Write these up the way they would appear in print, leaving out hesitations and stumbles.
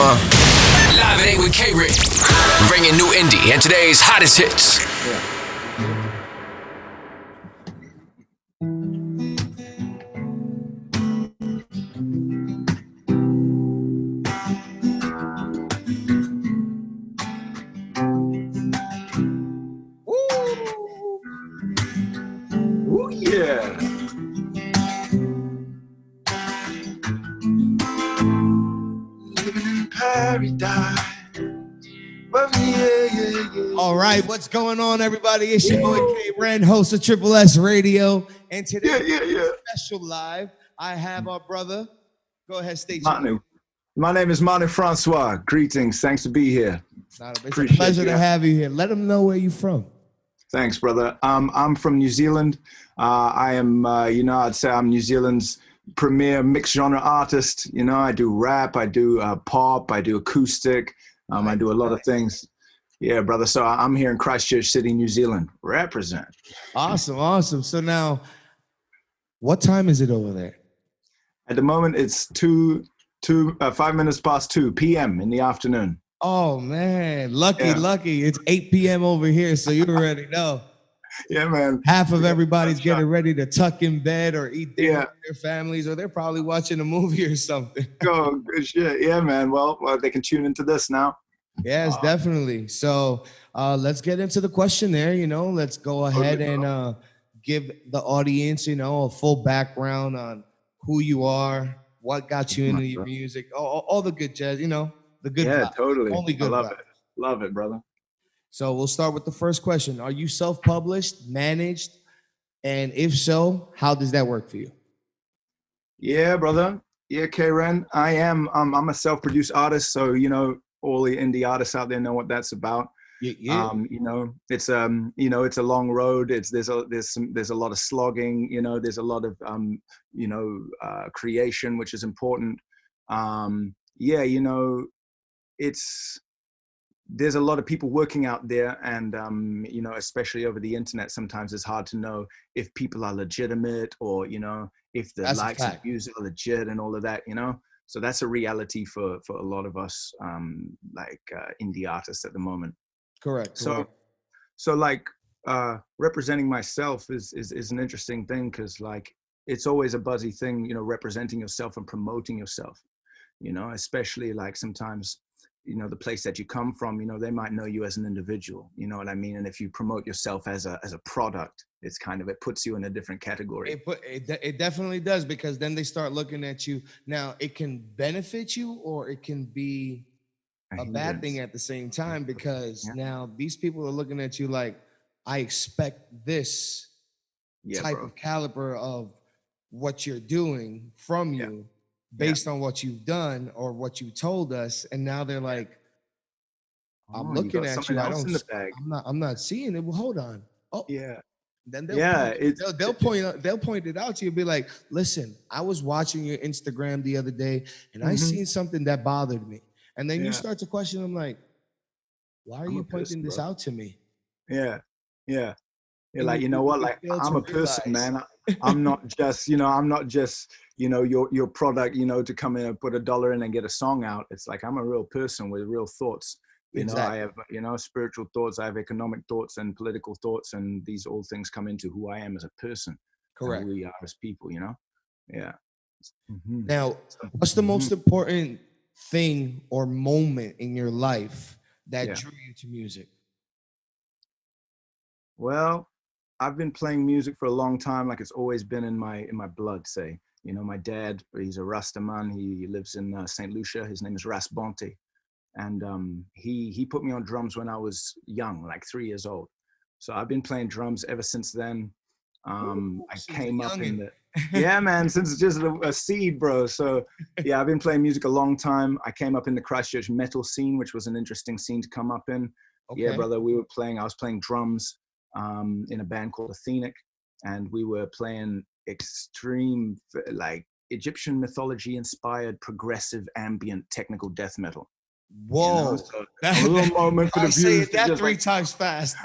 Live at 8 with KRen, bringing new indie and today's hottest hits. Ooh, yeah. Living in paradise. Yeah. All right, what's going on, everybody? It's your boy KRen, host of Triple S Radio, and today, special live, I have our brother. Go ahead, state your Manu. My name is Manu Francois. Greetings. Thanks to be here. It's a pleasure to have you here. Let them know where you're from. Thanks, brother. I'm from New Zealand. I am, I'd say I'm New Zealand's premier mixed genre artist. You know, I do rap, I do pop, I do acoustic. I do a lot of things. Yeah, brother. So I'm here in Christchurch City, New Zealand. Represent. Awesome. So now, what time is it over there? At the moment, it's 5 minutes past 2 p.m. in the afternoon. Oh, man. Lucky. It's 8 p.m. over here, so you already know. Yeah, man. Half of everybody's getting ready to tuck in bed or eat dinner with their families, or they're probably watching a movie or something. Oh, good shit. Yeah, man. Well, they can tune into this now. Yes, definitely. So let's get into the questionnaire. Let's go ahead and give the audience, a full background on who you are, what got you into your music, all the good jazz, the good vibes. Totally. Only good I vibes. Love it, brother. So we'll start with the first question. Are you self-published, managed? And if so, how does that work for you? Yeah, brother. Yeah, KRen. I am. I'm a self-produced artist, so all the indie artists out there know what that's about. Yeah. It's it's a long road. There's a lot of slogging. There's a lot of creation, which is important. There's a lot of people working out there, and especially over the internet, sometimes it's hard to know if people are legitimate or if the likes and views are legit and all of that. So that's a reality for a lot of us, indie artists at the moment. Correct. So representing myself is an interesting thing, because it's always a buzzy thing, representing yourself and promoting yourself. Especially sometimes. The place that you come from, they might know you as an individual, you know what I mean? And if you promote yourself as a product, it puts you in a different category. It definitely does, because then they start looking at you. Now, it can benefit you or it can be a bad thing at the same time, because now these people are looking at you like, I expect this type of caliber of what you're doing from you. Based on what you've done or what you told us, and now they're like, I'm looking at you. I'm not seeing it. Well, hold on. Oh, yeah. Then they'll point it out to you. Be like, listen, I was watching your Instagram the other day, and I seen something that bothered me. And then you start to question them, like, why are you pointing this out to me? Yeah. You're like, you know what? Like, I'm a person, man. I'm not just, your product, to come in and put $1 in and get a song out. It's like, I'm a real person with real thoughts. I have, spiritual thoughts, I have economic thoughts and political thoughts, and these all things come into who I am as a person. Correct. Who we are as people, Yeah. Mm-hmm. Now, what's the most important thing or moment in your life that drew you to music? Well, I've been playing music for a long time. Like, it's always been in my blood, say. My dad, he's a Rasta man. He lives in St. Lucia. His name is Ras Bonte. And he put me on drums when I was young, like 3 years old. So I've been playing drums ever since then. I came up in the, since just a seed, bro. So I've been playing music a long time. I came up in the Christchurch metal scene, which was an interesting scene to come up in. Okay. Yeah, brother, I was playing drums in a band called Athenic, and we were playing extreme, Egyptian mythology inspired progressive ambient technical death metal. Whoa. So a little moment for the views. Say that 3 times fast.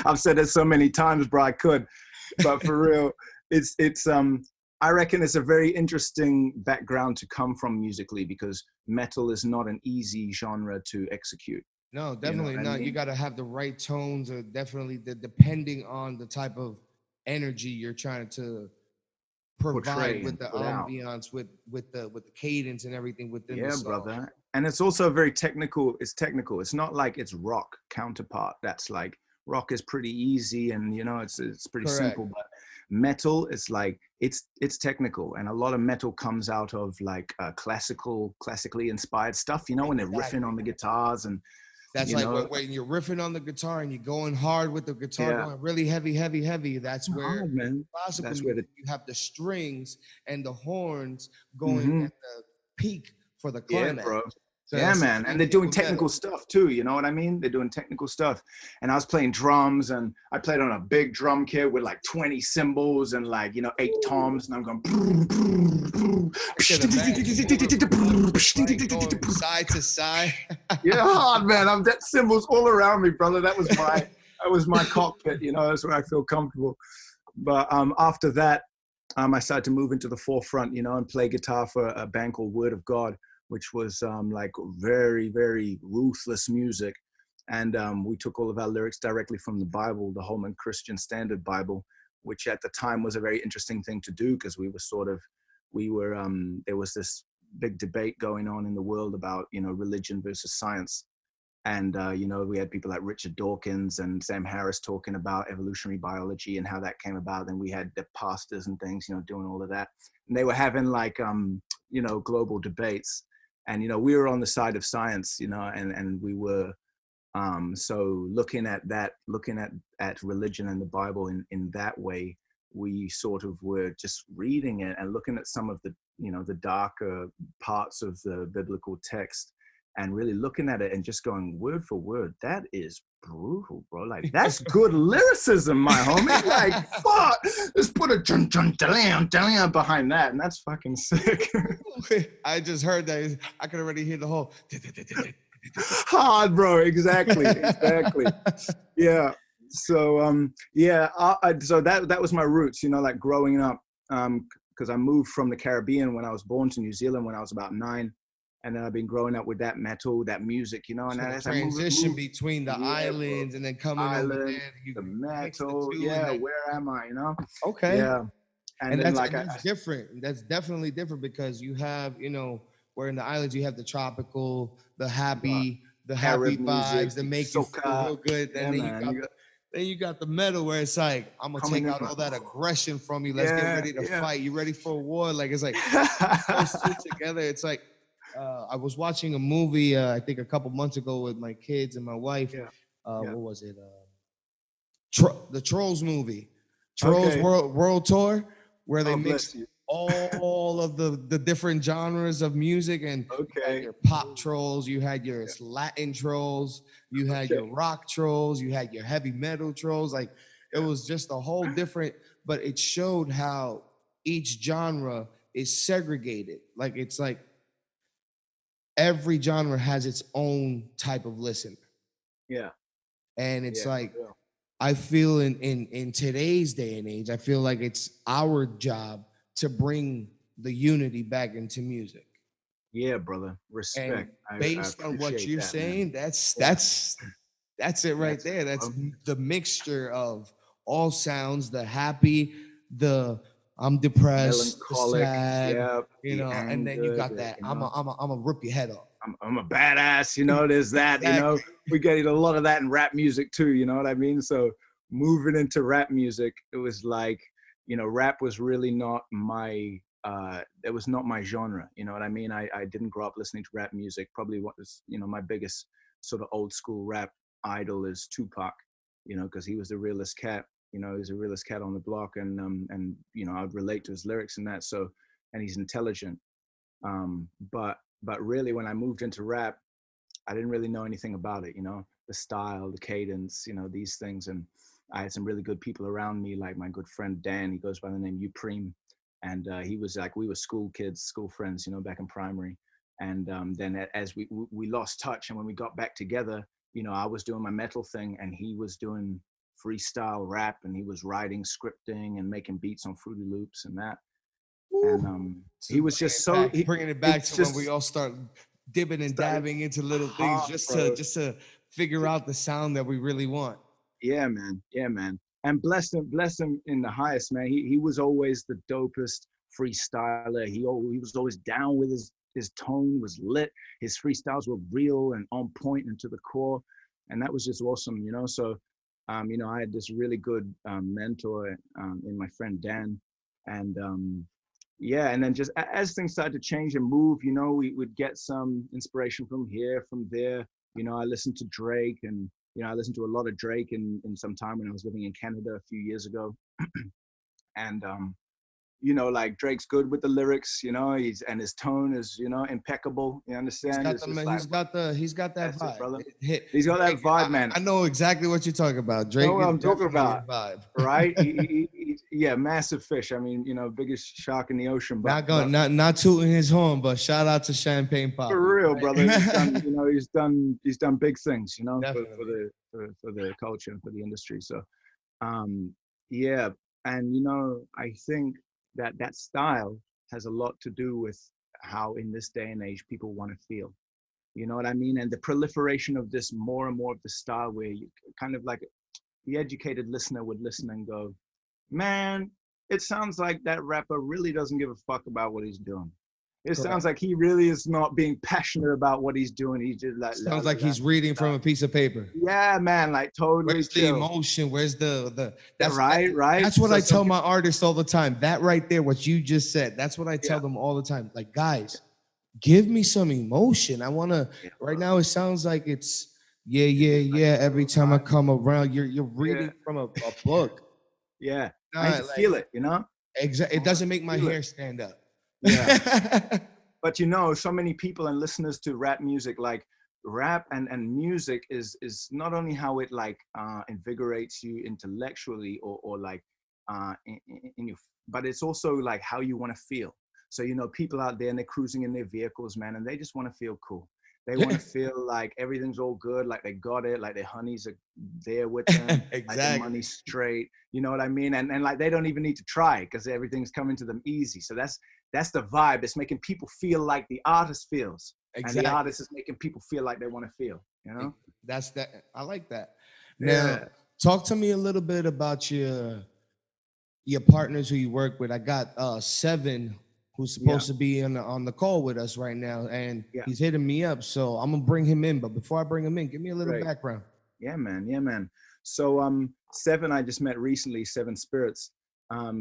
I've said it so many times, bro, I could. But for real, I reckon it's a very interesting background to come from musically, because metal is not an easy genre to execute. No, definitely not. I mean? You got to have the right tones, or definitely depending on the type of energy you're trying to provide with the put out. ambiance, with the cadence and everything within the Yeah, song. brother. And it's also very technical. It's technical. It's not like it's rock counterpart. That's like, rock is pretty easy and it's pretty Correct. simple. But metal is like, it's technical, and a lot of metal comes out of like classically inspired stuff. When they're riffing on the guitars and that's like when you're riffing on the guitar and you're going hard with the guitar, going really heavy. That's where man. classical That's where music, you have the strings and the horns going at the peak for the climax. Yeah, bro. So yeah, man. And they're doing technical stuff too. You know what I mean? They're doing technical stuff. And I was playing drums, and I played on a big drum kit with like 20 cymbals and like, 8 toms. And I'm going side to side. Yeah, hard, man. I'm that cymbals all around me, brother. That was my cockpit. That's where I feel comfortable. But after that, I started to move into the forefront, and play guitar for a band called Word of God, which was like very, very ruthless music. And we took all of our lyrics directly from the Bible, the Holman Christian Standard Bible, which at the time was a very interesting thing to do, because there was this big debate going on in the world about, religion versus science. And, we had people like Richard Dawkins and Sam Harris talking about evolutionary biology and how that came about. And we had the pastors and things, doing all of that. And they were having like, global debates. And, we were on the side of science, and we were, so looking at religion and the Bible in that way, we sort of were just reading it and looking at some of the, the darker parts of the biblical text, and really looking at it and just going word for word. That is brutal, bro. Like, that's good lyricism, my homie. Like, fuck, let's put a dun behind that, and that's fucking sick. I just heard that. I could already hear the whole hard, bro. Exactly. Yeah. So so that was my roots, like growing up, because I moved from the Caribbean when I was born to New Zealand when I was about 9. And then I've been growing up with that metal, that music, and so as transition I moved, between the islands, bro. And then coming over there, the metal, where am I, Okay. Yeah. And then that's different. That's definitely different, because you have, where in the islands you have the tropical, the happy vibes that make you feel real good. And then you got the metal where it's like, I'm gonna take out all that aggression from you. Let's get ready to fight. You ready for a war? Like, it's like those two together. It's like, I was watching a movie, I think a couple months ago with my kids and my wife. What was it? The Trolls movie, Trolls World Tour, where they mixed all of the different genres of music. And you had your pop trolls, you had your Latin trolls, you had your rock trolls, you had your heavy metal trolls. Like, it was just a whole different, but it showed how each genre is segregated. Like, it's like, every genre has its own type of listener. Yeah. And it's like, I feel in today's day and age, I feel like it's our job to bring the unity back into music. Yeah, brother. Respect. And based on what you're saying, that's it right there. That's the mixture of all sounds, the happy, the I'm depressed, sad, and then you got that. I'm a rip your head off. I'm a badass, there's that, Exactly. We get a lot of that in rap music too, you know what I mean? So moving into rap music, it was like, rap was really not my, it was not my genre, you know what I mean? I didn't grow up listening to rap music. Probably what was, my biggest sort of old school rap idol is Tupac, because he was the realest cat. He's the realest cat on the block, and I'd relate to his lyrics and that. So, and he's intelligent. But really, when I moved into rap, I didn't really know anything about it. The style, the cadence, these things. And I had some really good people around me, like my good friend Dan. He goes by the name Upreme, and he was like, we were school kids, school friends, back in primary. And then as we lost touch, and when we got back together, I was doing my metal thing, and he was doing freestyle rap, and he was writing, scripting, and making beats on Fruity Loops and that. And he was just so bringing it back to when we all start dipping and dabbing into little things just to figure out the sound that we really want. Yeah, man. Yeah, man. And bless him in the highest, man. He was always the dopest freestyler. He was always down with his tone was lit. His freestyles were real and on point and to the core. And that was just awesome, you know? So, you know, I had this really good mentor in my friend Dan. And yeah, and then just as things started to change and move, you know, we would get some inspiration from here, from there. You know, I listened to Drake, and you know, I listened to a lot of Drake in some time when I was living in Canada a few years ago. And you know, like Drake's good with the lyrics, you know, and his tone is, you know, impeccable. You understand? He's got that vibe, brother. He's got that vibe, man. I know exactly what you're talking about. Drake, know what I'm talking about, vibe. Right? Yeah, massive fish. I mean, you know, biggest shark in the ocean. But not tooting his horn, but shout out to Champagne Pop. For real, brother. He's done, you know, he's done big things, you know, for the culture and for the industry. So, yeah, and you know, I think that style has a lot to do with how in this day and age people want to feel. You know what I mean? And the proliferation of this more and more of the style where you kind of like the educated listener would listen and go, man, it sounds like that rapper really doesn't give a fuck about what he's doing. It sounds like he really is not being passionate about what he's doing. He just like sounds like he's reading from a piece of paper. Yeah, man, like totally. Where's the emotion? Where's the that's right. That's what I tell my artists all the time. That right there, what you just said, that's what I tell them all the time. Like, guys, give me some emotion. I wanna. Right now, it sounds like it's yeah. Every time I come around, you're reading from a book. Yeah, I feel it. You know, exactly. It doesn't make my hair stand up. Yeah. But you know, so many people and listeners to rap music, like rap and music is not only how it like invigorates you intellectually or like in you, but it's also like how you want to feel. So you know, people out there and they're cruising in their vehicles, man, and they just want to feel cool. They want to feel like everything's all good, like they got it, like their honeys are there with them, exactly. Like their money's straight. You know what I mean? And like they don't even need to try because everything's coming to them easy. So that's the vibe. It's making people feel like the artist feels. Exactly. And the artist is making people feel like they want to feel, you know? That's that. I like that. Now, talk to me a little bit about your partners who you work with. I got 7 who's supposed to be on the call with us right now, and he's hitting me up. So I'm gonna bring him in. But before I bring him in, give me a little background. Yeah, man. So 7 I just met recently, 7Spiritz.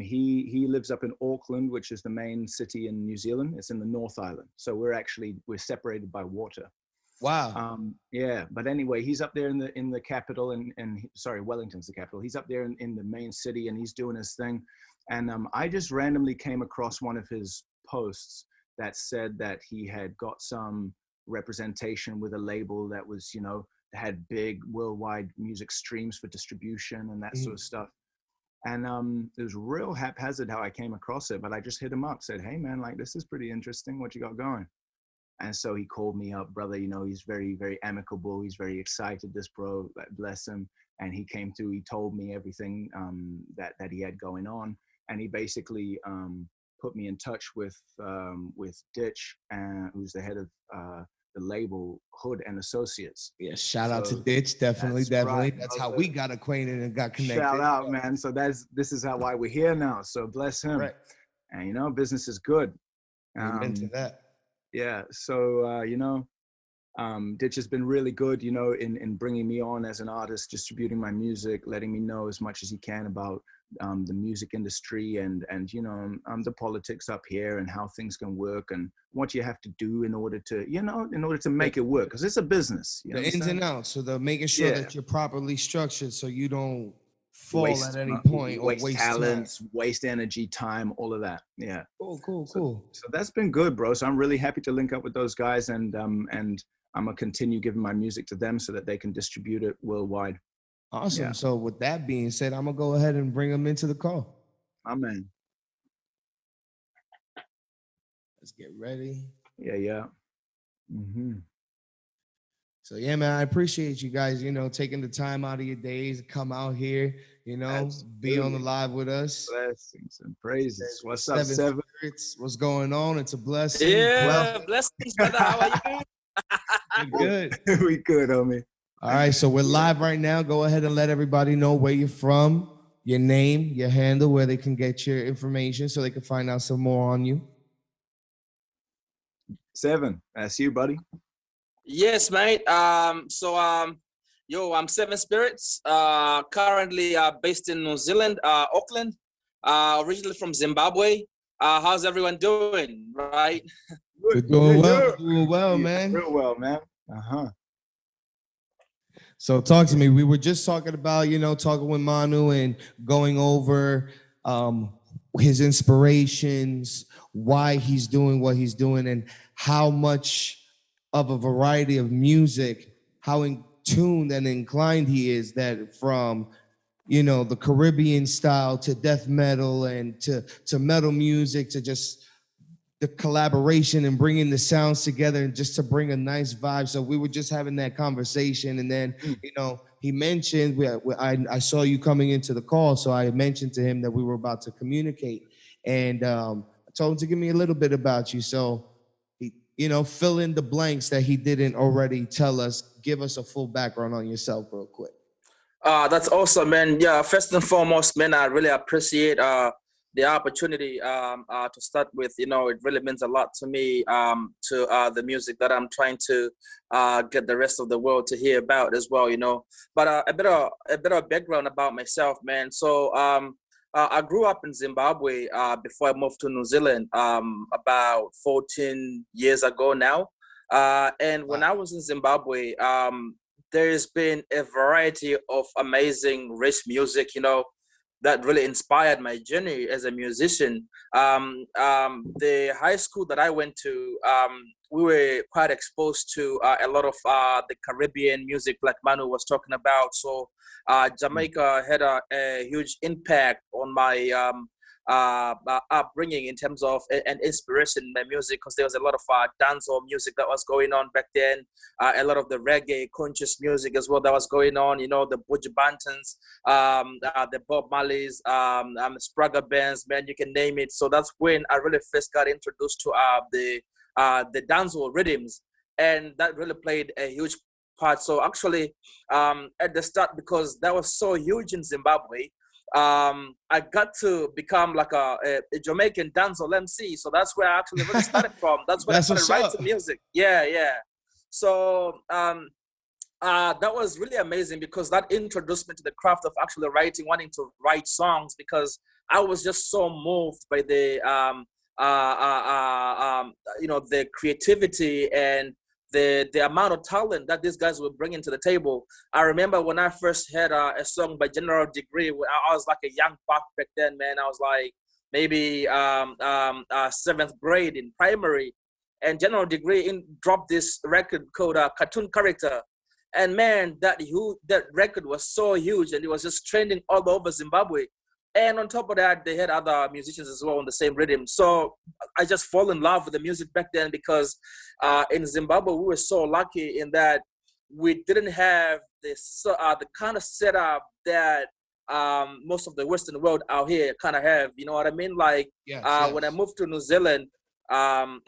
He lives up in Auckland, which is the main city in New Zealand. It's in the North Island. So we're separated by water. Wow. Yeah, but anyway, he's up there in the capital, and sorry, Wellington's the capital. He's up there in the main city, and he's doing his thing. And I just randomly came across one of his posts that said that he had got some representation with a label that was, you know, had big worldwide music streams for distribution and that sort of stuff. And it was real haphazard how I came across it, but I just hit him up, said, hey man, like this is pretty interesting. What you got going? And so he called me up, brother. You know, he's very, very amicable. He's very excited, this bro, like, bless him. And he came through, he told me everything that he had going on. And he basically put me in touch with Ditch, who's the head of the label Hood and Associates. Yeah, shout out to Ditch, definitely. Right, that's how we got acquainted and got connected. Shout out, man. So this is why we're here now. So bless him. Right. And you know, business is good. Into that. Yeah. So you know, Ditch has been really good, you know, in bringing me on as an artist, distributing my music, letting me know as much as he can about the music industry and you know, the politics up here and how things can work and what you have to do in order to make it work, because it's a business. You the ins and outs, so the making sure that you're properly structured so you don't fall at any point or waste talents, waste energy, time, all of that. Yeah. Cool. So that's been good, bro. So I'm really happy to link up with those guys, and I'm gonna continue giving my music to them so that they can distribute it worldwide. Awesome. Yeah. So with that being said, I'm gonna go ahead and bring them into the call. Amen. Let's get ready. Yeah. Mm-hmm. So yeah, man, I appreciate you guys, taking the time out of your days to come out here, be on the Absolutely. live with us. Blessings and praises. What's up, Seven Seven? Spirits, what's going on? It's a blessing. Yeah, blessings, brother. How are you? Good. We good, homie. All right, so we're live right now. Go ahead and let everybody know where you're from, your name, your handle, where they can get your information so they can find out some more on you. Seven, that's you, buddy. Yes, mate. I'm 7Spiritz. Currently based in New Zealand, Auckland. Originally from Zimbabwe. How's everyone doing? Right? We're doing well, man. Real well, man. So talk to me. We were just talking about, talking with Manu and going over his inspirations, why he's doing what he's doing, and how much of a variety of music, how in tuned and inclined he is, that from the Caribbean style to death metal and to metal music to just the collaboration and bringing the sounds together and just to bring a nice vibe. So we were just having that conversation, and then he mentioned I saw you coming into the call, so I mentioned to him that we were about to communicate, and I told him to give me a little bit about you. So he, fill in the blanks that he didn't already tell us. Give us a full background on yourself real quick. That's awesome, man. Yeah, first and foremost, man, I really appreciate the opportunity to start with. It really means a lot to me, to the music that I'm trying to get the rest of the world to hear about as well. But a bit of background about myself, man. So I grew up in Zimbabwe before I moved to New Zealand about 14 years ago now. And when I was in Zimbabwe, there's been a variety of amazing rich music, that really inspired my journey as a musician. The high school that I went to, we were quite exposed to a lot of the Caribbean music, like Manu was talking about. So Jamaica had a huge impact on my upbringing in terms of an inspiration in my music, because there was a lot of dancehall music that was going on back then, a lot of the reggae conscious music as well that was going on, the Buju Bantons, the Bob Marleys, Spragga bands, man, you can name it. So that's when I really first got introduced to the dancehall rhythms, and that really played a huge part. So actually, at the start, because that was so huge in Zimbabwe, I got to become like a Jamaican dancehall MC. So that's where I actually really started from. That's when I started writing music. Yeah. So that was really amazing, because that introduced me to the craft of actually writing, wanting to write songs, because I was just so moved by the the creativity and the amount of talent that these guys were bringing to the table. I remember when I first heard a song by General Degree, I was like a young buck back then, man. I was like maybe 7th grade in primary, and General Degree dropped this record called Cartoon Character. And man, that record was so huge, and it was just trending all over Zimbabwe. And on top of that, they had other musicians as well on the same rhythm. So I just fall in love with the music back then, because in Zimbabwe, we were so lucky in that we didn't have this the kind of setup that most of the Western world out here kind of have. You know what I mean? Like Yes. When I moved to New Zealand, I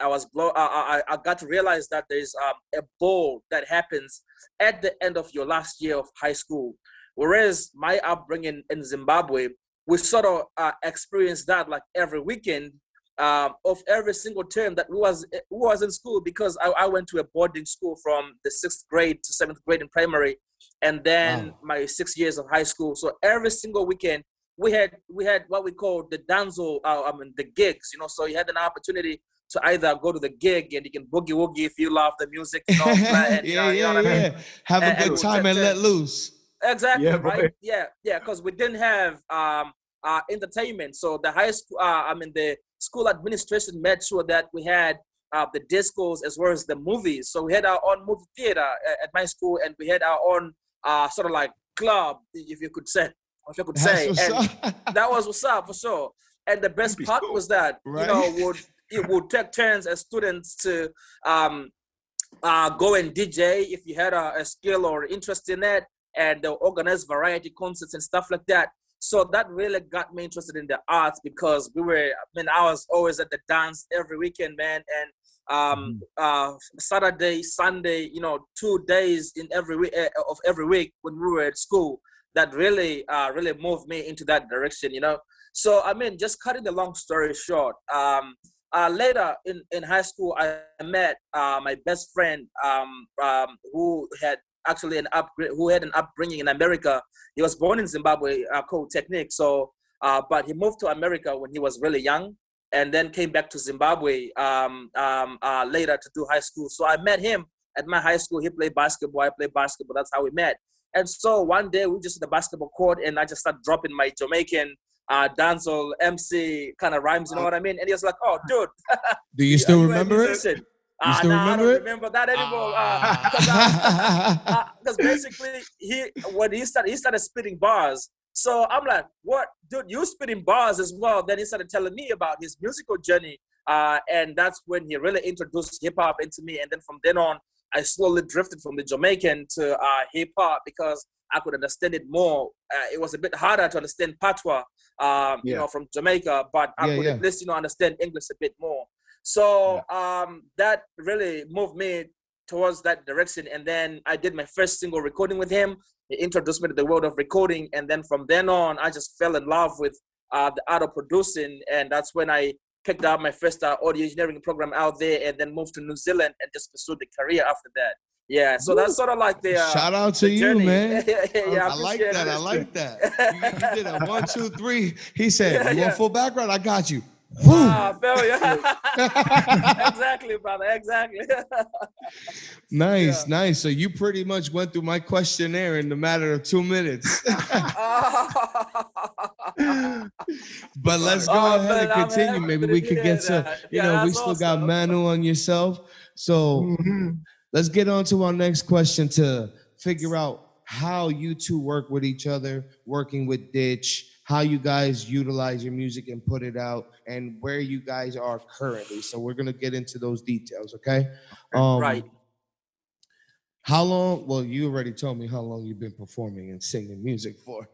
got to realize that there's a ball that happens at the end of your last year of high school. Whereas my upbringing in Zimbabwe, we sort of experienced that like every weekend of every single term that we was in school, because I went to a boarding school from the 6th grade to 7th grade in primary, and then my 6 years of high school. So every single weekend we had what we called the danzo, the gigs. So you had an opportunity to either go to the gig and you can boogie woogie if you love the music. And, yeah. you know what I mean? Have a good time and let loose. Exactly, Yeah, right? Yeah, because we didn't have entertainment. So the high school, the school administration made sure that we had the discos as well as the movies. So we had our own movie theater at my school, and we had our own sort of like club, if you could say. That was what's up for sure. And the best part was that, right? it would take turns as students to go and DJ if you had a skill or interest in it, and they'll organize variety concerts and stuff like that. So that really got me interested in the arts because I was always at the dance every weekend, man. And Saturday, Sunday, 2 days in every week of every week when we were at school, that really moved me into that direction. So just cutting the long story short, later in high school, I met my best friend who had actually an upbringing in America. He was born in Zimbabwe, called Technique. So, but he moved to America when he was really young, and then came back to Zimbabwe later to do high school. So I met him at my high school. He played basketball. I played basketball. That's how we met. And so one day we just at the basketball court, and I just started dropping my Jamaican dancehall MC kind of rhymes, you know what I mean? And he was like, "Oh, dude, do you still remember it? You still remember I don't remember that anymore. Because basically, he started spitting bars. So I'm like, "What, dude? You spitting bars as well?" Then he started telling me about his musical journey, and that's when he really introduced hip hop into me. And then from then on, I slowly drifted from the Jamaican to hip hop because I could understand it more. It was a bit harder to understand patois, from Jamaica, but I could at least, understand English a bit more. So that really moved me towards that direction. And then I did my first single recording with him. He introduced me to the world of recording. And then from then on, I just fell in love with the art of producing. And that's when I picked up my first audio engineering program out there, and then moved to New Zealand and just pursued the career after that. Yeah, so that's sort of like the shout out to you, journey. man. I like that. I like that. You did a 1, 2, 3. He said, "You want full background? I got you." Exactly, brother. Exactly. Nice. So you pretty much went through my questionnaire in the matter of 2 minutes. But let's go ahead and continue. Maybe we could get some. We still got Manu on yourself. So let's get on to our next question to figure out how you two work with each other, working with Ditch, how you guys utilize your music and put it out, and where you guys are currently. So we're gonna get into those details, okay? Right. How long? Well, you already told me how long you've been performing and singing music for.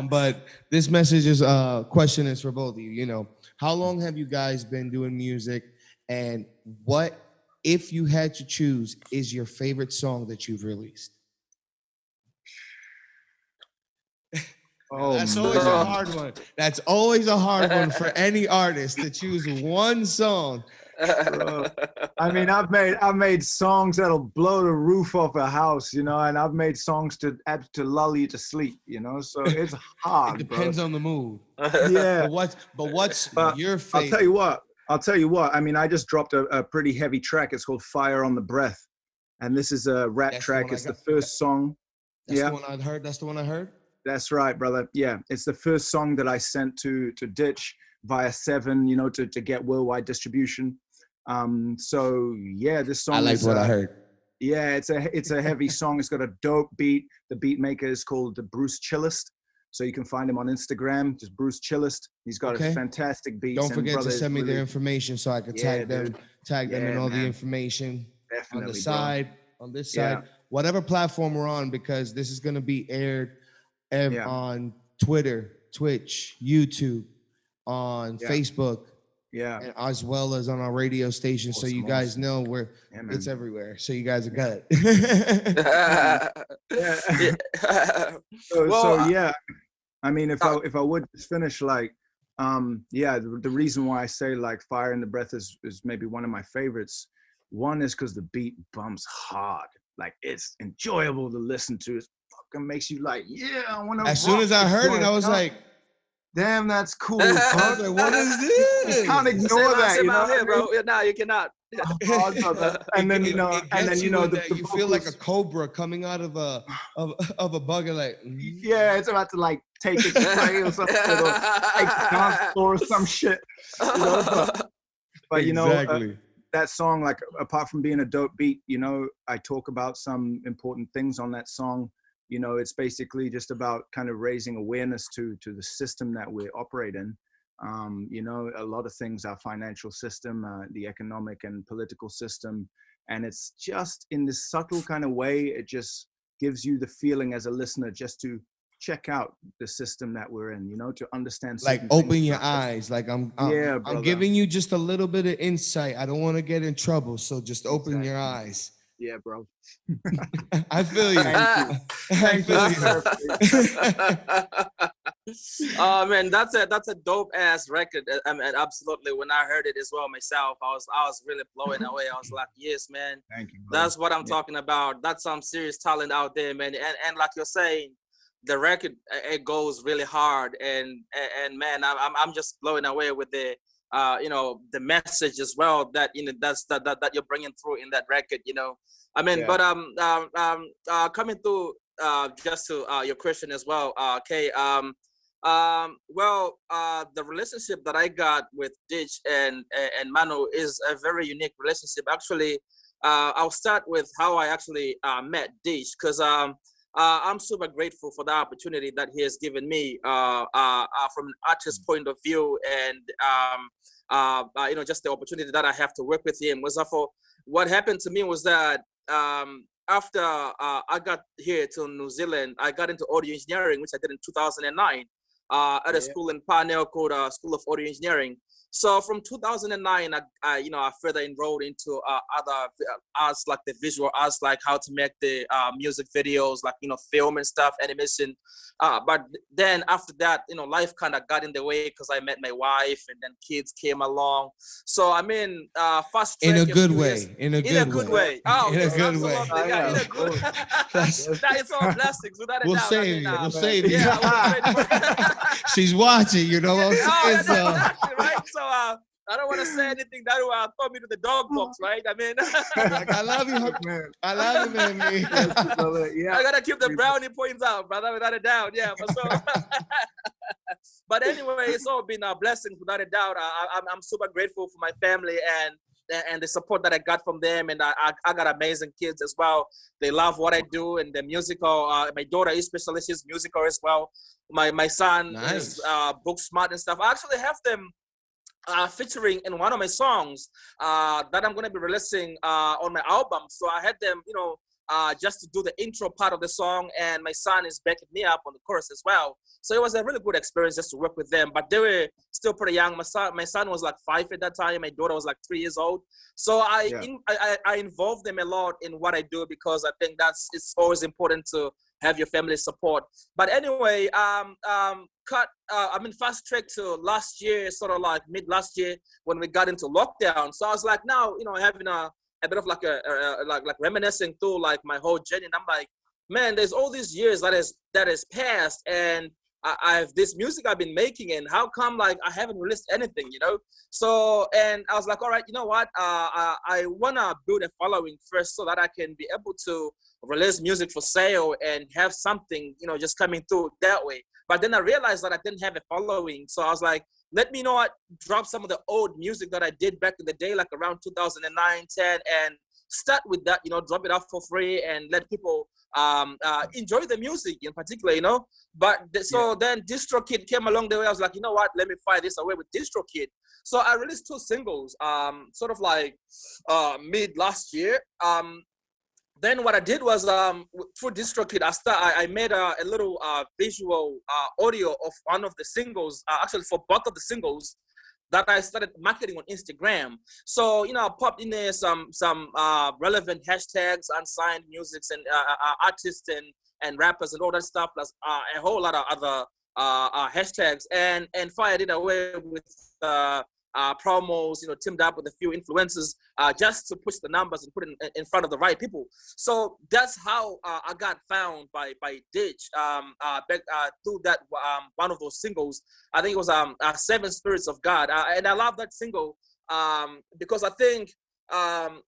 But this message is question is for both of you. How long have you guys been doing music, and what, if you had to choose, is your favorite song that you've released? That's always a hard one. That's always a hard one for any artist to choose one song. I've made songs that'll blow the roof off a house, and I've made songs to lull you to sleep, so it's hard. It depends on the mood. Yeah. But what's your favorite? I'll tell you what. I just dropped a pretty heavy track. It's called Fire on the Breath. And this is a rap track. It's the first song. That's the one I heard. That's the one I heard? That's right, brother. Yeah, it's the first song that I sent to Ditch via 7, to get worldwide distribution. So yeah, this song. I like what I heard. Yeah, it's a heavy song. It's got a dope beat. The beat maker is called Bruce Chillist. So you can find him on Instagram, just Bruce Chillist. He's got a fantastic beat. Don't forget to send me their information so I can tag them in all the information. Definitely, on the side, on this side, whatever platform we're on, because this is going to be aired on Twitter, Twitch, YouTube, on Facebook, and as well as on our radio station. Awesome, so you guys know where it's everywhere. So you guys are good. If I would just finish, the reason why I say Fire in the Breath is maybe one of my favorites. One is because the beat bumps hard. It's enjoyable to listen to. It fucking makes you I want to. As soon as I heard it, I was like, damn, that's cool. I was like, what is this? You can't ignore that, here, bro. No, you cannot. And then you feel like a cobra coming out of a bug, it's about to take its prey or something, or take the dance floor or some shit. But exactly. That song, apart from being a dope beat, I talk about some important things on that song. It's basically just about kind of raising awareness to the system that we operate in. You know, a lot of things, our financial system, the economic and political system. And it's just in this subtle kind of way, it just gives you the feeling as a listener just to check out the system that we're in, you know, to understand. Like open your eyes. Like I'm giving you just a little bit of insight. I don't want to get in trouble. So just open your eyes. Yeah, bro. I feel you. Thank you. Oh man, that's a dope ass record. I mean, absolutely. When I heard it as well myself, I was really blowing away. I was like, yes, man. Thank you, bro. That's what I'm talking about. That's some serious talent out there, man. And like you're saying, the record, it goes really hard, and man, I'm just blowing away with the you know, the message as well that, you know, that you're bringing through in that record, you know. I mean, but coming to just to your question as well, Kay. Well, the relationship that I got with Ditch and Manu is a very unique relationship. Actually, I'll start with how I actually met Ditch, because I'm super grateful for the opportunity that he has given me from an artist point of view, and you know, just the opportunity that I have to work with him. Was for what happened to me was that after I got here to New Zealand, I got into audio engineering, which I did in 2009 at a school in Parnell called School of Audio Engineering. So from 2009, you know, I further enrolled into other arts, like the visual arts, like how to make the music videos, like, you know, film and stuff, animation. But then after that, you know, life kind of got in the way because I met my wife, and then kids came along. So I mean, fast track in a good way. In a good way. Oh, in yes, a good way. Yeah, in a good way. Nah, it's all blessings, without a doubt. We'll save you. Yeah, she's watching, you know what I'm saying? Oh, exactly, right? So I don't want to say anything that will throw me to the dog box, right? I mean, like, I love you, man. I love you, man. Yeah. I gotta keep the brownie points out, brother, without a doubt. Yeah, but so. But anyway, it's all been a blessing, without a doubt. I'm super grateful for my family and the support that I got from them, and I got amazing kids as well. They love what I do, and the musical. My daughter especially, she's musical as well. My son is book smart and stuff. I actually have them featuring in one of my songs that I'm going to be releasing on my album. So I had them, you know, just to do the intro part of the song, and my son is backing me up on the chorus as well. So it was a really good experience just to work with them, but they were still pretty young. My son was like 5 at that time. My daughter was like 3 years old. So I involve them a lot in what I do, because I think it's always important to have your family support. But anyway, fast track to last year, sort of like mid last year when we got into lockdown. So I was like, now, you know, having a bit of like like reminiscing through like my whole journey. And I'm like, man, there's all these years that has passed, and I have this music I've been making, and how come like I haven't released anything, you know? So, and I was like, all right, you know what? I wanna build a following first so that I can be able to release music for sale and have something, you know, just coming through that way. But then I realized that I didn't have a following. So I was like, let me know what, drop some of the old music that I did back in the day, like around 2009, 10, and start with that, you know, drop it out for free and let people enjoy the music in particular, you know. But then DistroKid came along the way. I was like, you know what, let me fire this away with DistroKid. So I released 2 singles, sort of like mid last year. Then what I did was through DistroKid, I made a little visual audio of one of the singles, actually for both of the singles, that I started marketing on Instagram. So, you know, I popped in there some relevant hashtags, unsigned musics, and artists and rappers and all that stuff, plus a whole lot of other hashtags, and fired it away with promos, you know, teamed up with a few influencers just to push the numbers and put it in front of the right people. So that's how I got found by Ditch back, through that one of those singles. I think it was 7Spiritz of God, and I love that single because I think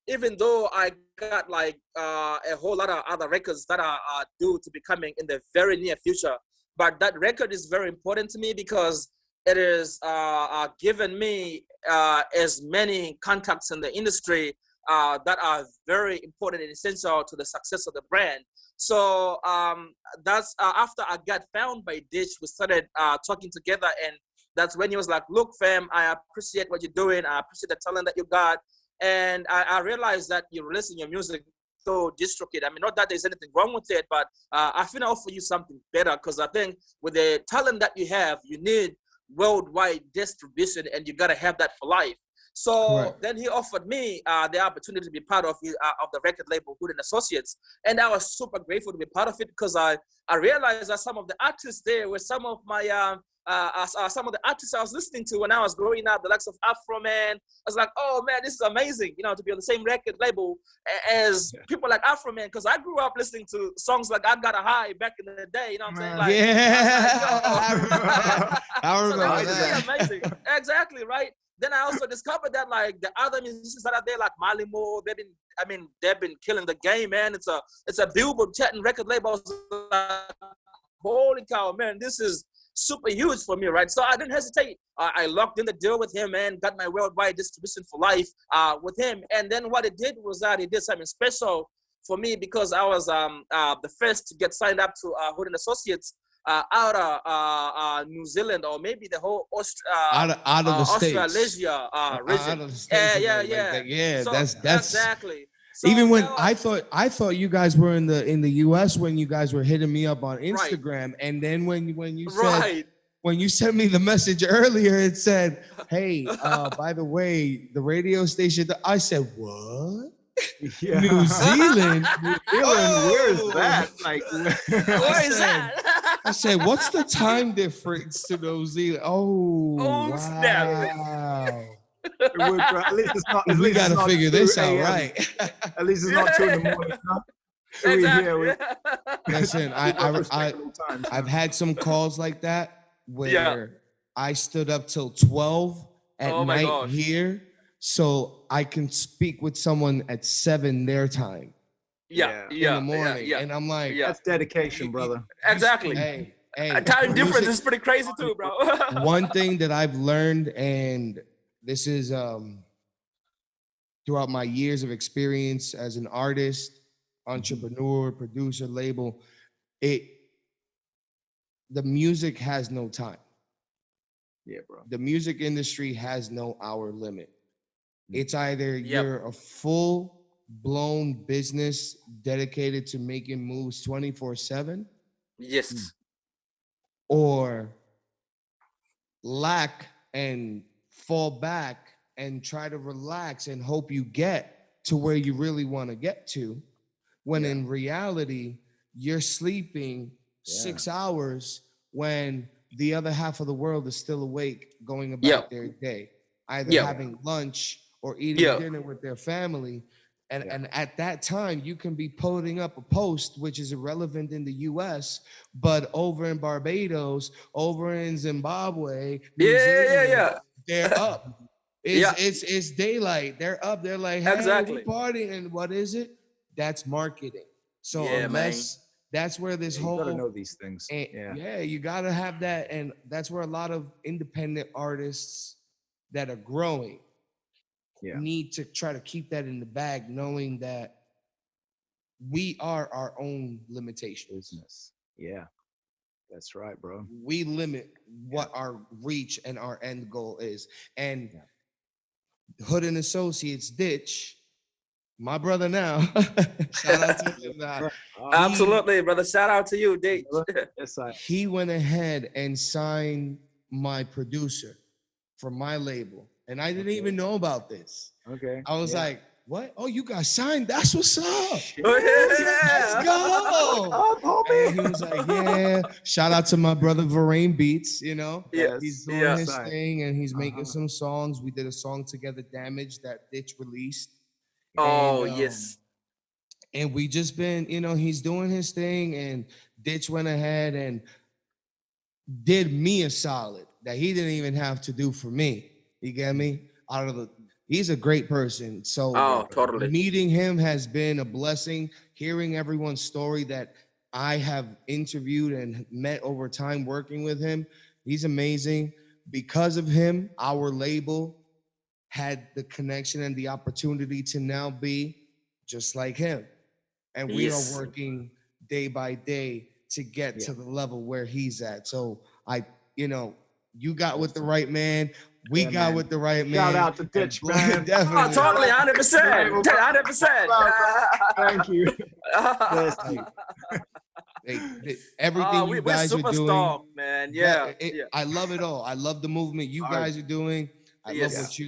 even though I got like a whole lot of other records that are due to be coming in the very near future, but that record is very important to me because it is given me as many contacts in the industry that are very important and essential to the success of the brand. So that's after I got found by Ditch, we started talking together, and that's when he was like, look, fam, I appreciate what you're doing. I appreciate the talent that you got. And I realized that you releasing your music so distrocate. I mean, not that there's anything wrong with it, but I feel I offer you something better, because I think with the talent that you have, you need worldwide distribution, and you gotta have that for life. So then he offered me the opportunity to be part of the record label Hood and Associates, and I was super grateful to be part of it, because I realized that some of the artists there were some of my some of the artists I was listening to when I was growing up, the likes of Afro Man. I was like, oh man, this is amazing, you know, to be on the same record label as people like Afro Man, because I grew up listening to songs like I Got a High back in the day, you know what I'm saying? Like, I remember so that was that. really amazing. Exactly, right? Then I also discovered that like the other musicians that are there, like Malimo, they've been killing the game, man. It's a Billboard chatting record label. I was like, holy cow, man, this is super huge for me, right? So I didn't hesitate. I locked in the deal with him, man, got my worldwide distribution for life with him. And then what it did was that it did something special for me, because I was the first to get signed up to Hood and Associates out of New Zealand, or maybe the whole out of the Australasia region. Out of the states, yeah. So, that's exactly. So even when I thought you guys were in the US when you guys were hitting me up on Instagram, and then when you said when you sent me the message earlier, it said, "Hey, by the way, the radio station." I said, "What? Yeah. New Zealand? Where is that? Like, where is that?" I said, "What's the time difference to New Zealand?" Oh, wow. Snap. At least it's not. We got to figure this out, right? At least it's not 2 in the morning. Huh? Exactly. Listen, I've had some calls like that where I stood up till 12 at night here, so I can speak with someone at 7 their time. In the morning, and I'm like, that's dedication, brother. Exactly. Hey, time difference is pretty crazy too, bro. One thing that I've learned, and this is throughout my years of experience as an artist, entrepreneur, producer, label, the music has no time. Yeah, bro. The music industry has no hour limit. It's either you're a full-blown business dedicated to making moves 24/7. Yes. Or lack and fall back and try to relax and hope you get to where you really want to get to, when in reality, you're sleeping 6 hours when the other half of the world is still awake, going about their day, either having lunch or eating dinner with their family. And at that time, you can be putting up a post, which is irrelevant in the US, but over in Barbados, over in Zimbabwe, New Zealand, they're up. It's daylight. They're up. They're like, hey, we're partying. And what is it? That's marketing. So that's where this whole, you gotta know these things. You gotta have that. And that's where a lot of independent artists that are growing need to try to keep that in the bag, knowing that we are our own limitations. Yeah, that's right, bro. We limit what our reach and our end goal is. And Hood and Associates, Ditch, my brother now. Shout out to him now. Absolutely, brother. Shout out to you, Ditch. He went ahead and signed my producer for my label. And I didn't even know about this. Okay. I was like, what? Oh, you got signed? That's what's up. Let's go. And he was like, yeah. Shout out to my brother Varane Beats, you know? He's doing his thing and he's making some songs. We did a song together, Damage, that Ditch released. And we just been, you know, he's doing his thing, and Ditch went ahead and did me a solid that he didn't even have to do for me. You get me? He's a great person. So totally. Meeting him has been a blessing. Hearing everyone's story that I have interviewed and met over time working with him, he's amazing. Because of him, our label had the connection and the opportunity to now be just like him. And we are working day by day to get to the level where he's at. So You got with the right man. We got man. with the right man. Shout out to Ditch, man. Definitely. Oh, totally, 100%. 100%. Thank you. Bless you. Everything you guys are doing, stoked, man. Yeah, I love it all. I love the movement you guys are doing. I love what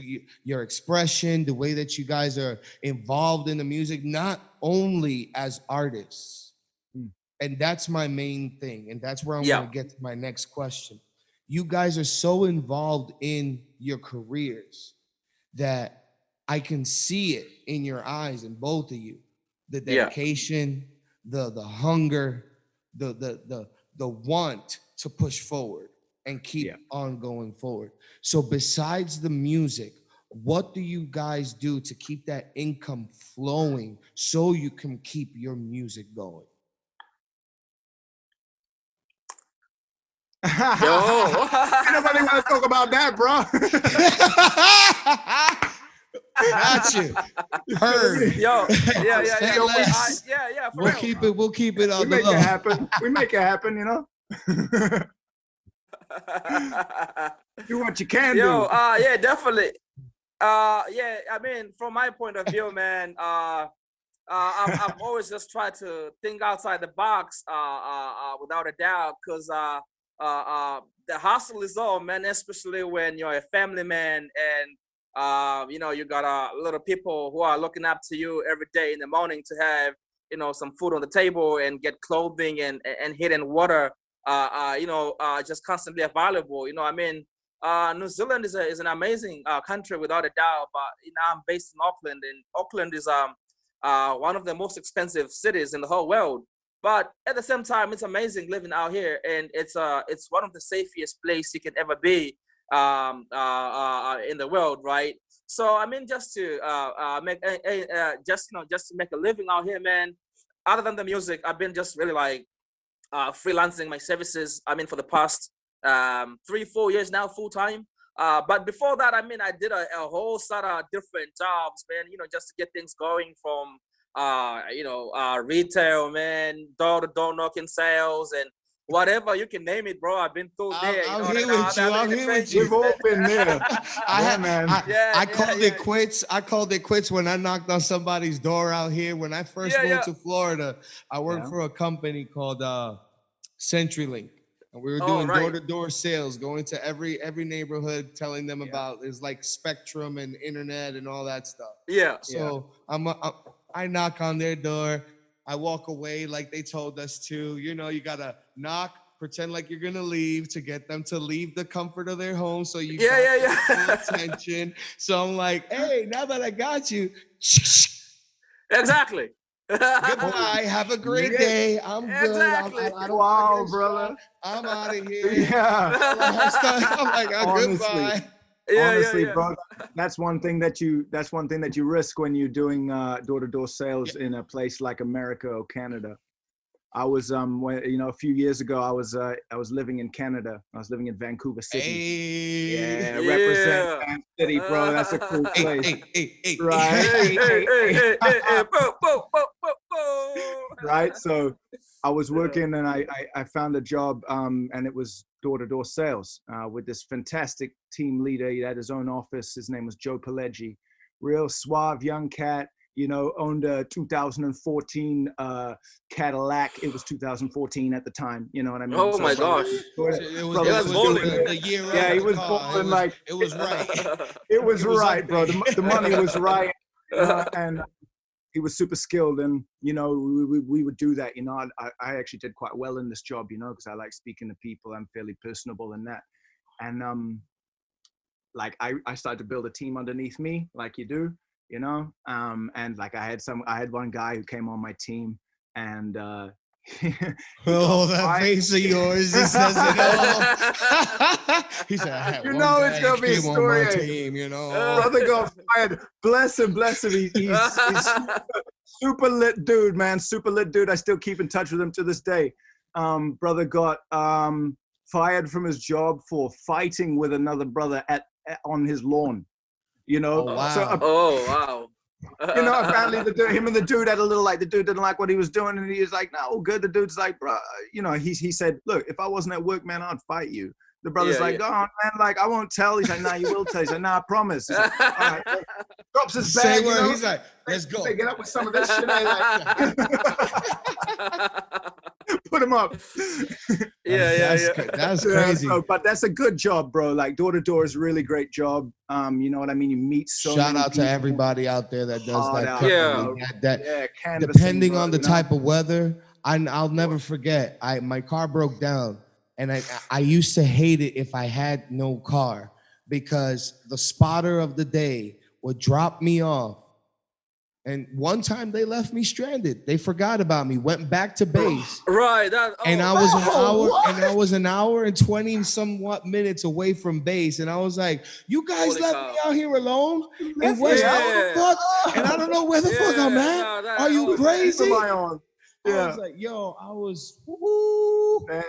your expression, the way that you guys are involved in the music, not only as artists. And that's my main thing. And that's where I'm going to get to my next question. You guys are so involved in your careers that I can see it in your eyes, in both of you. The dedication, the hunger, the want to push forward and keep on going forward. So besides the music, what do you guys do to keep that income flowing so you can keep your music going? Nobody want to talk about that, bro. Got you. Heard. Yeah. We'll keep it on the low. We make it happen, you know. Do what you can do. Yeah, definitely. I mean, from my point of view, man, I've always just tried to think outside the box, without a doubt, because the hustle is on, man, especially when you're a family man and you got a lot of people who are looking up to you every day in the morning to have, some food on the table and get clothing and heat and water, just constantly available. New Zealand is an amazing country without a doubt, but I'm based in Auckland, and Auckland is one of the most expensive cities in the whole world. But at the same time, it's amazing living out here, and it's one of the safest places you can ever be in the world, right? So I mean, just to make a living out here, man. Other than the music, I've been just really like freelancing my services. I mean, for the past 3-4 years now, full time. But before that, I mean, I did a whole set of different jobs, man. Just to get things going from retail, man, door-to-door knocking sales and whatever you can name it, bro. I've been through there. I'm here with you. We've all been there. I called it quits. I called it quits when I knocked on somebody's door out here. When I first moved to Florida, I worked for a company called CenturyLink. And we were doing door-to-door sales, going to every neighborhood, telling them about it's like Spectrum and internet and all that stuff. Yeah. So I knock on their door. I walk away like they told us to. You gotta knock, pretend like you're gonna leave to get them to leave the comfort of their home. So you got attention. So I'm like, hey, now that I got you, exactly. Goodbye. Have a great day. I'm good. Exactly. I don't wow, brother. I'm out of here. Yeah. I'm like, goodbye. Honestly, bro, that's one thing that you risk when you're doing door-to-door sales in a place like America or Canada. I was a few years ago I was living in Canada. I was living in Vancouver City. Represent Van City, bro. That's a cool place. Right. So I was working and I found a job and it was door-to-door sales with this fantastic team leader. He had his own office. His name was Joe Pileggi. Real suave young cat, owned a 2014 Cadillac. It was 2014 at the time. You know what I mean? Oh my gosh. It was bowling. The year he was bowling like. It was right. It was right, bro. The money was right. And he was super skilled, and we would do that. I actually did quite well in this job, because I like speaking to people. I'm fairly personable in that, and I started to build a team underneath me, like you do, and like I had one guy who came on my team, and that face of yours, he says it all. He said, I had it's gonna be a story. Team, brother got fired. Bless him. He's super lit dude, man. Super lit dude. I still keep in touch with him to this day. Brother got fired from his job for fighting with another brother on his lawn. Oh, wow. So, wow. Apparently him and the dude had a little the dude didn't like what he was doing, and he was like, no, good. The dude's like, bro, he said, look, if I wasn't at work, man, I'd fight you. The brother's like, oh man, like I won't tell. He's like, nah, you will tell. He's like, nah, I promise. He's like, all right. Drops his bag. You know? He's like, let's go. Get up with some of this shit. Like, put him up. That's crazy. So, but that's a good job, bro. Like door to door is a really great job. You know what I mean? You meet so Shout many out people. to everybody out there that does that. Canvassing, depending on the you know? type of weather, I'll never forget. My car broke down, and I used to hate it if I had no car, because the spotter of the day would drop me off. And one time they left me stranded. They forgot about me, went back to base. Right. I was an hour and 20 somewhat minutes away from base. And I was like, you guys left me out here alone in West fuck? And I don't know where the fuck I'm at. Are you crazy? I was like, yo, I was, when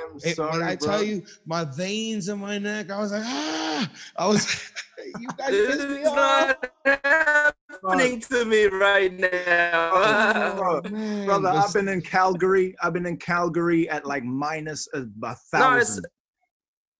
I tell you, my veins in my neck, I was like, I was, you guys pissed me off. Happening to me right now. Brother, I've been in Calgary at like minus 1,000.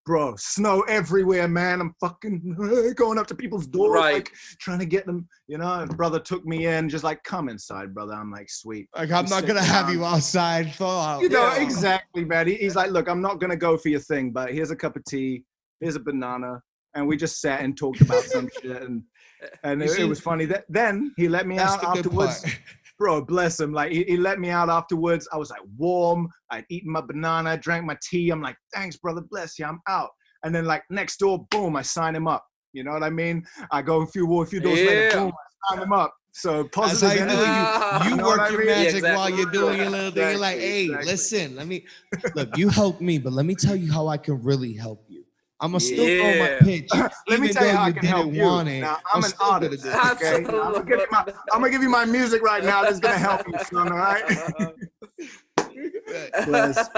Bro, snow everywhere, man. I'm fucking going up to people's doors, like trying to get them, you know. And brother took me in, just like, come inside, brother. I'm like, sweet. Like, I'm not gonna have you outside, thaw out. You know, exactly, man. He's like, look, I'm not gonna go for your thing, but here's a cup of tea, here's a banana, and we just sat and talked about some shit, and it was funny. That then he let me out afterwards. Bro, bless him. Like he let me out afterwards. I was like warm. I'd eaten my banana, drank my tea. I'm like, thanks, brother. Bless you. I'm out. And then like next door, boom, I sign him up. You know what I mean? I go a few doors later, boom, I sign him up. So positive energy. You work your magic while you're doing your little thing. You're like, hey, listen, let me look. You helped me, but let me tell you how I can really help you. I'm gonna still throw my pitch. Let me tell you how I can help you. Now, I'm an artist, okay? I'm gonna give you my music right now that's gonna help you, son, all right? Bless.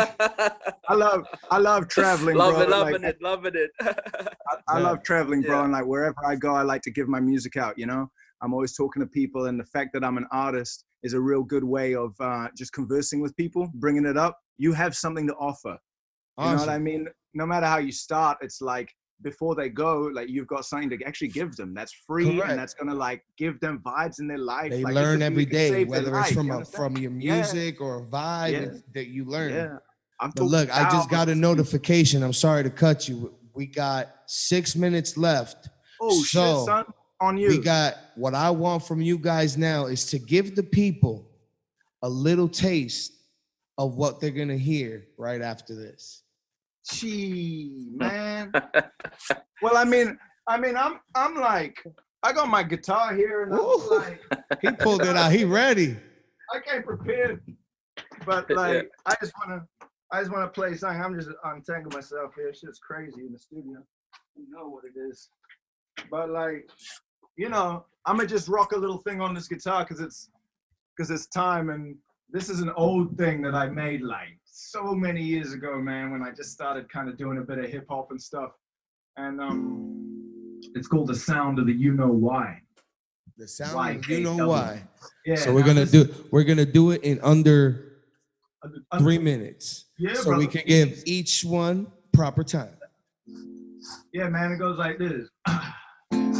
I love traveling, bro. Loving it. I love traveling, bro, and like wherever I go, I like to give my music out, you know? I'm always talking to people, and the fact that I'm an artist is a real good way of just conversing with people, bringing it up. You have something to offer. You know what I mean? No matter how you start, it's like before they go, like you've got something to actually give them that's free. And that's gonna like give them vibes in their life. They like, learn every day, whether it's from your music or a vibe that you learn. Yeah. But look, I just got a notification. I'm sorry to cut you. We got 6 minutes left. Oh shit, son, on you. We got what I want from you guys now is to give the people a little taste of what they're gonna hear right after this. Gee, man. Well, I mean, I'm like, I got my guitar here, and I'm like, he pulled it out. He ready. I came prepared, but like, I just wanna play something. I'm just untangling myself here. Shit's crazy in the studio. You know what it is, but like, you know, I'm gonna just rock a little thing on this guitar because it's time, and this is an old thing that I made like so many years ago, man, when I just started kind of doing a bit of hip hop and stuff. And it's called The Sound of the You Know Why. The Sound of You Know Why. Yeah. So we're gonna do it in under 3 minutes. Yeah. So brother, we can give each one proper time. Yeah, man, it goes like this.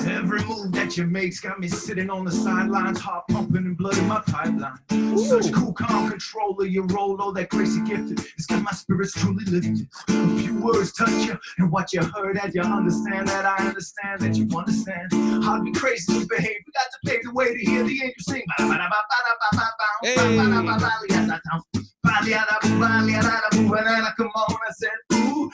Every move that you make's got me sitting on the sidelines, heart pumping and blood in my pipeline. Such cool, calm control of your role, all that crazy gifted. It's got my spirits truly lifted. A few words touch you, and what you heard, had you understand that I understand that you understand. I'd be crazy to behave. We got to pave the way to hear the angels sing. Come on, I said, ooh,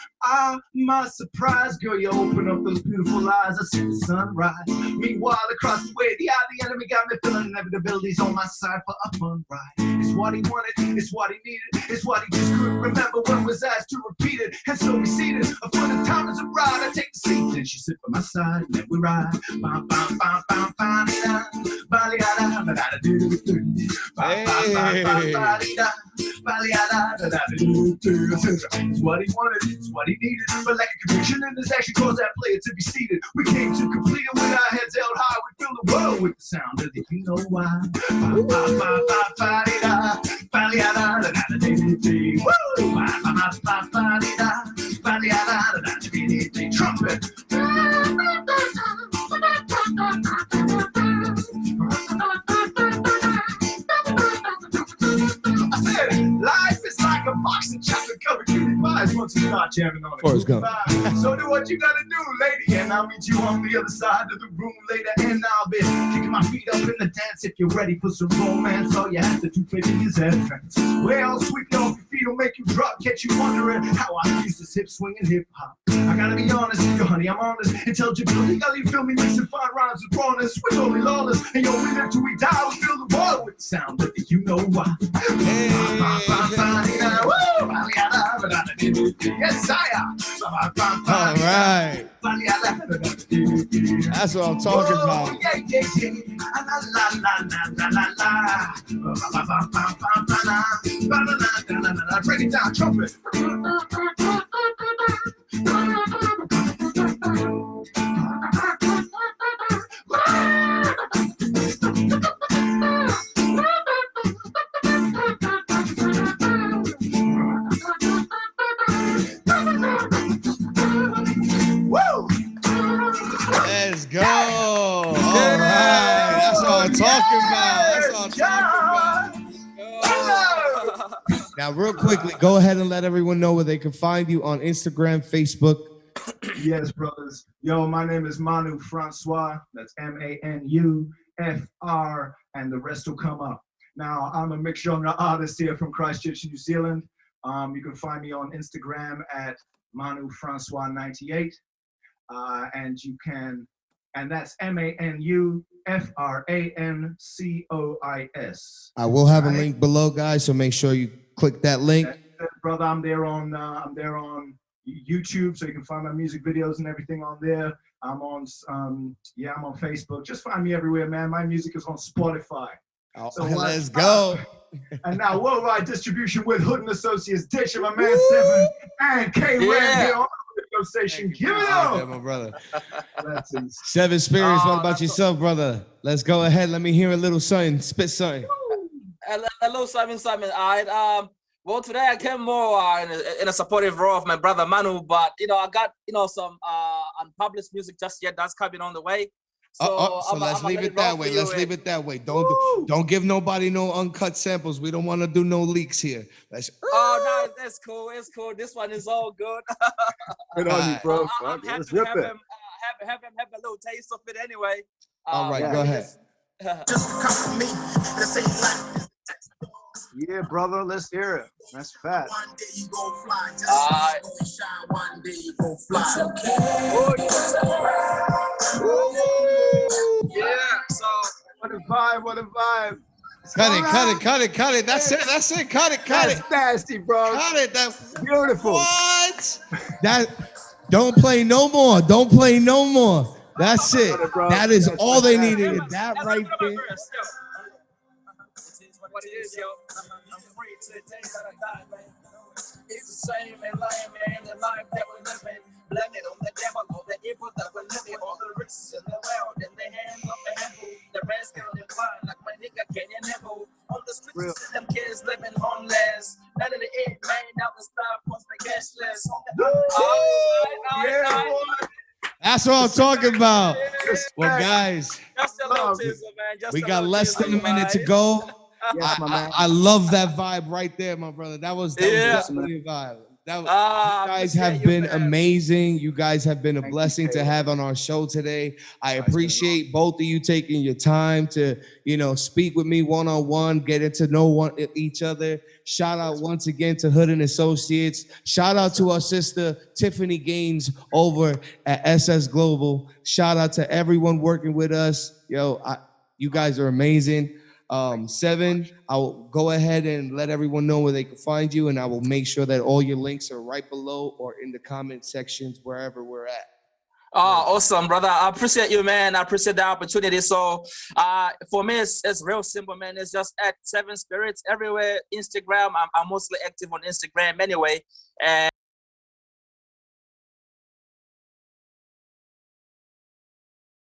my surprise, girl, you open up those beautiful eyes, I see the sunrise. Meanwhile, across the way, the eye of the enemy got me feeling inevitability's on my side for a fun ride. It's what he wanted, it's what he needed, it's what he just couldn't remember when was asked to repeat it. And so we seated, a foot of time is a ride, I take the seat, and she sit by my side, and then we ride. It's what he wanted, it's what he needed. But like a conviction in this action caused that player to be seated. We came to complete it with our heads held high. We fill the world with the sound of the you know why. It's Trumpet. I said, life is like a box of chocolate covered cutie pies once you start jamming on it. So do what you gotta do, lady, and I'll meet you on the other side of the room later, and I'll be kicking my feet up in the dance if you're ready for some romance. All you have to do, baby, is advance. Well, sweeping off your feet will make you drop, get you wondering how I use this hip swinging hip hop. I gotta be honest with you, honey, I'm honest. Until you feel me mixing fine rhymes with rawness, with only lawless. And yo, we live till we die, we fill the water with sound, but you know why. Yes, sire. All right. That's what I'm talking about. Break it down, trumpet. Let's go. All right. That's what I'm talking about. That's what I'm talking about. Now, real quickly, go ahead and let everyone know where they can find you on Instagram, Facebook. Yes, brothers. Yo, my name is Manu Francois. That's MANUFR, and the rest will come up. Now, I'm a mixed genre artist here from Christchurch, New Zealand. You can find me on Instagram at Manu Francois 98. And that's MANUFRANCOIS. I will have a link below, guys, so make sure you click that link. Brother, I'm there on YouTube, so you can find my music videos and everything on there. I'm on Facebook. Just find me everywhere, man. My music is on Spotify. Oh, so let's go. And now worldwide distribution with Hood and Associates, Dish and my man 7 and KRen here on the radio station. Give it up, my brother. 7Spiritz, what about yourself, brother? Let's go ahead. Let me hear a little something. Spit something. Hello, Simon. All right. Well, today I came more in a supportive role of my brother Manu, but I got some unpublished music just yet that's coming on the way. So, let's leave it that way. Let's leave it that way. Don't give nobody no uncut samples. We don't want to do no leaks here. Oh no, that's cool. It's cool. This one is all good. Good on you, bro. I'm happy to have him have a little taste of it anyway. All right, go ahead. Yeah, brother, let's hear it. That's fat. One day you gon' fly, just gonna shine. One day you gon' fly. Yeah, so what a vibe, what a vibe. Cut it. That's it. Cut it. That's nasty, bro. Cut it. That's beautiful. What? Don't play no more. That's it. That is all they needed. That right there. What it is, yo. I'm free to the day that I die, man. It's the same and lying, man. The life that we're living. Blended on the devil, all the evil that we're living. All the risks in the world, in the hands of the handful. The rest on the blind, like my nigga Kenyan Neville. On the streets, see them kids living homeless. None of the eight, man, out the stop, what's the guest list? That's what I'm talking about. Well, guys, we got less than a minute to go. Yes, I love that vibe right there, my brother. That was definitely a vibe. You guys have been amazing. You guys have been a blessing to have on our show today. I appreciate both of you taking your time to, speak with me one-on-one, getting to know each other. Shout out once again to Hood and Associates. Shout out to our sister Tiffany Gaines over at SS Global. Shout out to everyone working with us. You guys are amazing. 7, I'll go ahead and let everyone know where they can find you, and I will make sure that all your links are right below or in the comment sections wherever we're at. Oh, awesome, brother. I appreciate you, man. I appreciate the opportunity. So for me, it's real simple, man. It's just at 7Spiritz everywhere. Instagram, I'm mostly active on Instagram anyway. And